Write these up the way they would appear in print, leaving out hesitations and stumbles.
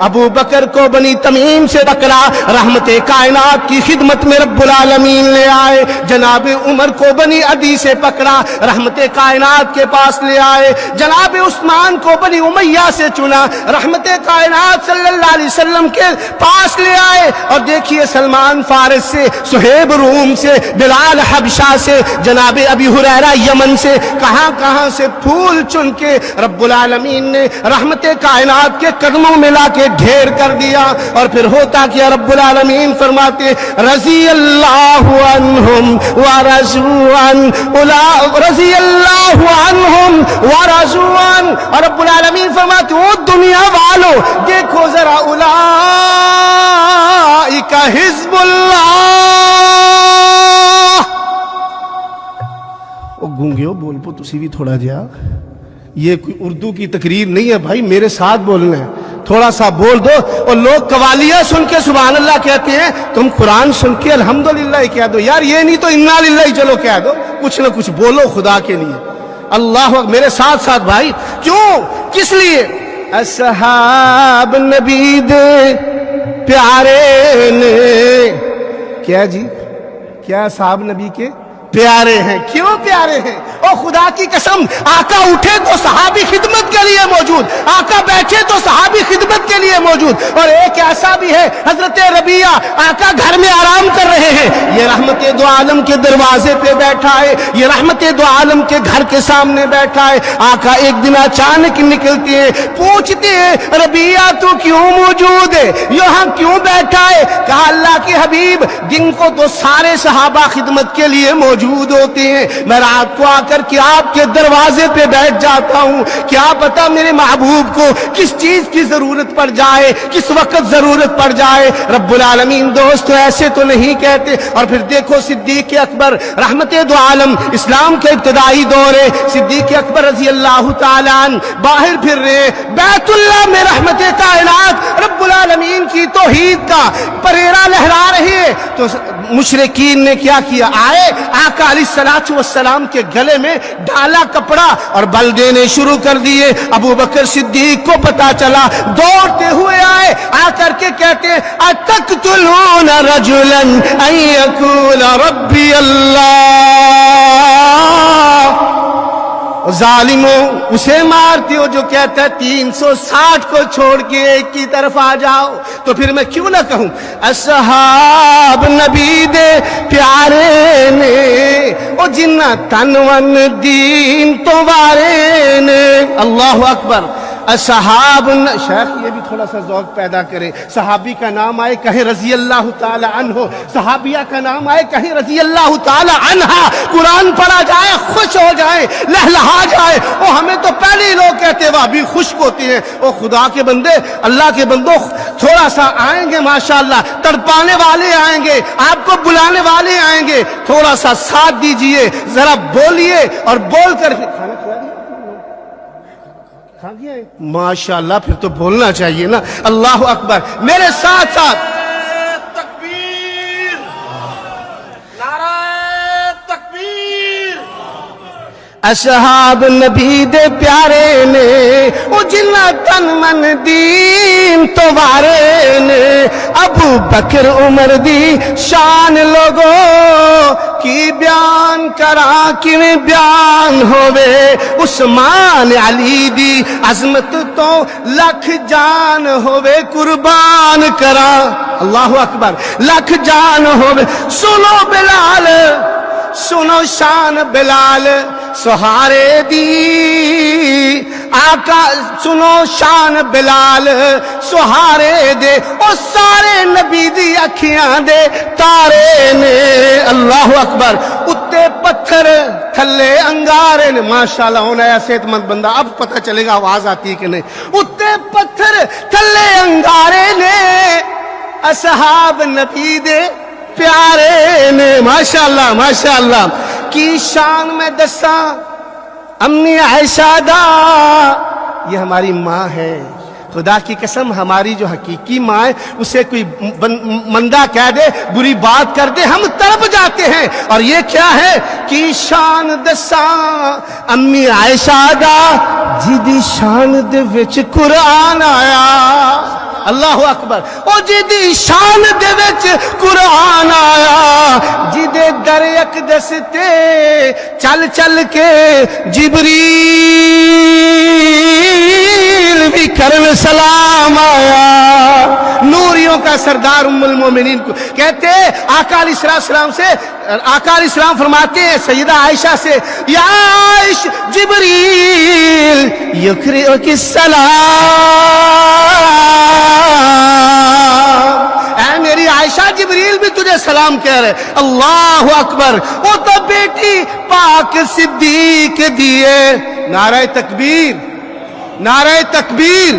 ابو بکر کو بنی تمیم سے پکڑا، رحمت کائنات کی خدمت میں رب العالمین لے آئے۔ جناب عمر کو بنی عدی سے پکڑا، رحمت کائنات کے پاس لے آئے۔ جناب عثمان کو بنی امیہ سے چنا، رحمت کائنات صلی اللہ علیہ وسلم کے پاس لے آئے۔ اور دیکھیے سلمان فارس سے، سہیب روم سے، بلال حبشہ سے، جناب ابی ہریرہ یمن سے، کہاں کہاں سے پھول چن کے رب العالمین نے رحمت کائنات کے قدموں میں لا کے ڈھیر کر دیا۔ اور پھر ہوتا کیا، رب العالمین فرماتے رضی اللہ عنہم ورضوا عنہ، رضی اللہ عنہم ورضوا عنہ۔ اور رب العالمین فرماتے او دنیا والو دیکھو ذرا، اولئک حزب اللہ۔ او گونگیو بول پو تسی بھی تھوڑا جا، یہ کوئی اردو کی تقریر نہیں ہے بھائی، میرے ساتھ بولنا ہے، تھوڑا سا بول دو۔ اور لوگ قوالیاں سن کے سبحان اللہ کہتے ہیں، تم قرآن سن کے الحمدللہ کہہ دو یار، یہ نہیں تو انا للہ چلو کہہ دو، کچھ نہ کچھ بولو خدا کے لیے۔ اللہ میرے ساتھ ساتھ بھائی، کیوں کس لیے؟ اصحاب نبی دے پیارے نے، کیا جی کیا اصحاب نبی کے پیارے ہیں؟ کیوں پیارے ہیں؟ او خدا کی قسم، آقا اٹھے تو صحابی خدمت کے لیے موجود، آقا بیٹھے تو صحابی خدمت کے لیے موجود۔ اور ایک ایسا بھی ہے حضرت ربیعہ، آقا گھر میں آرام کر رہے ہیں، یہ رحمت دو عالم کے دروازے پہ بیٹھا ہے، یہ رحمت دو عالم کے گھر کے سامنے بیٹھا ہے۔ آقا ایک دن اچانک نکلتے ہیں، پوچھتے ہیں ربیعہ تو کیوں موجود ہے، یہاں کیوں بیٹھا ہے؟ کہا اللہ کے حبیب دن کو تو سارے صحابہ خدمت کے لیے موجود ہوتے ہیں، میں رات کو آ کر کے آپ کے دروازے پہ بیٹھ جاتا ہوں، کیا پتا میرے محبوب کو کس چیز کی ضرورت پڑ جائے، کس وقت ضرورت پڑ جائے۔ رب العالمین دوستو ایسے تو نہیں کہتے۔ اور پھر دیکھو صدیق اکبر رحمت دو عالم، اسلام کے ابتدائی دور ہے، صدیق اکبر رضی اللہ تعالیٰ عنہ باہر پھر رہے، بیت اللہ میں رحمت کائنات رب العالمین کی توحید کا پریرا لہرا رہی ہے، تو مشرکین نے کیا کیا، آئے آقا علیہ السلام کے گلے میں ڈالا کپڑا اور بل دینے شروع کر دیے۔ ابو بکر صدیق کو پتا چلا، دوڑتے ہوئے آئے، آ کر کے کہتے ہیں اتقتلون رجلا ان یقول ربی اللہ، ظالموں اسے مارتے ہو جو کہتا ہے 360 کو چھوڑ کے ایک کی طرف آ جاؤ۔ تو پھر میں کیوں نہ کہوں اصحاب نبی دے پیارے نے، او جنہ تن ون دین تو وارے نے۔ اللہ اکبر۔ اصحاب شیخ یہ بھی تھوڑا سا ذوق پیدا کرے، صحابی کا نام آئے کہیں رضی اللہ تعالی عنہ، صحابیہ کا نام آئے کہیں رضی اللہ تعالی عنہا، قرآن پڑھا جائے خوش ہو جائے، لہلہا جائے۔ او ہمیں تو پہلے ہی لوگ کہتے ہیں وہ بھی خشک ہوتے ہیں۔ او خدا کے بندے، اللہ کے بندوں، تھوڑا سا آئیں گے ماشاءاللہ، تڑپانے والے آئیں گے، آپ کو بلانے والے آئیں گے، تھوڑا سا ساتھ دیجئے، ذرا بولیے اور بول کر کھانا کھلا دیا ماشاءاللہ، پھر تو بولنا چاہیے نا۔ اللہ اکبر۔ میرے ساتھ ساتھ تکبیر، نعرہ تکبیر۔ اصحاب نبی دے پیارے نے، او جنہ تن من دین تو وارے نے، ابو بکر عمر دی شان لوگوں کی بیان کرا کیویں بیان ہوئے، عثمان علی دی عظمت تو لکھ جان ہوئے قربان کرا۔ اللہ اکبر۔ لکھ جان ہوئے۔ سنو بلال، سنو شان بلال سہارے دی، آقا سنو شان بلال سہارے دے، او سارے نبی دی اکھیاں دے تارے نے۔ اللہ اکبر۔ اتے پتھر تھلے انگارے نے، ماشاءاللہ ہونا ہے صحت مند بندہ، اب پتہ چلے گا آواز آتی ہے کہ نہیں۔ اتے پتھر تھلے انگارے نے، اصحاب نبی دے پیارے نے۔ ماشاءاللہ ماشاءاللہ۔ کی شان میں دساں امی عائشہ دا، یہ ہماری ماں ہے، خدا کی قسم ہماری جو حقیقی ماں ہے، اسے کوئی مندہ کہہ دے، بری بات کر دے، ہم تڑپ جاتے ہیں۔ اور یہ کیا ہے؟ کی شان دساں امی عائشہ دا، جدی شان دے وچ قرآن آیا۔ اللہ اکبر او جدی شان دے وچ قرآن آیا جدے در اقدس تے چل چل کے جبریل بھی کرن سلام آیا نوریوں کا سردار ام المومنین کو کہتے آقا علیہ السلام سے آقا علیہ السلام فرماتے ہیں سیدہ عائشہ سے یا عائش جبریل یقرئک السلام اے میری عائشہ جبریل بھی تجھے سلام کہہ رہے اللہ اکبر وہ تو بیٹی پاک صدیق دیے نعرہ تکبیر نعرہ تکبیر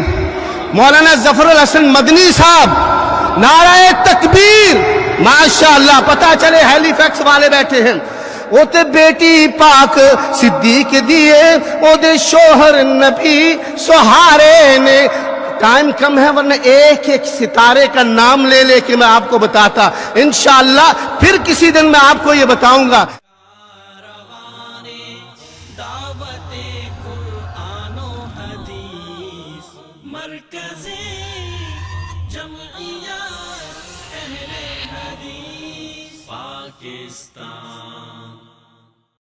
مولانا ظفر الحسن مدنی صاحب نعرہ تکبیر ماشاءاللہ پتہ چلے ہیلی فیکس والے بیٹھے ہیں وہ تے بیٹی پاک صدیق دیے وہ دے شوہر نبی سہارے نے ٹائم کم ہے ورنہ ایک ایک ستارے کا نام لے لے کے میں آپ کو بتاتا انشاءاللہ پھر کسی دن میں آپ کو یہ بتاؤں گا مرکزی جمعیت اہل حدیث پاکستان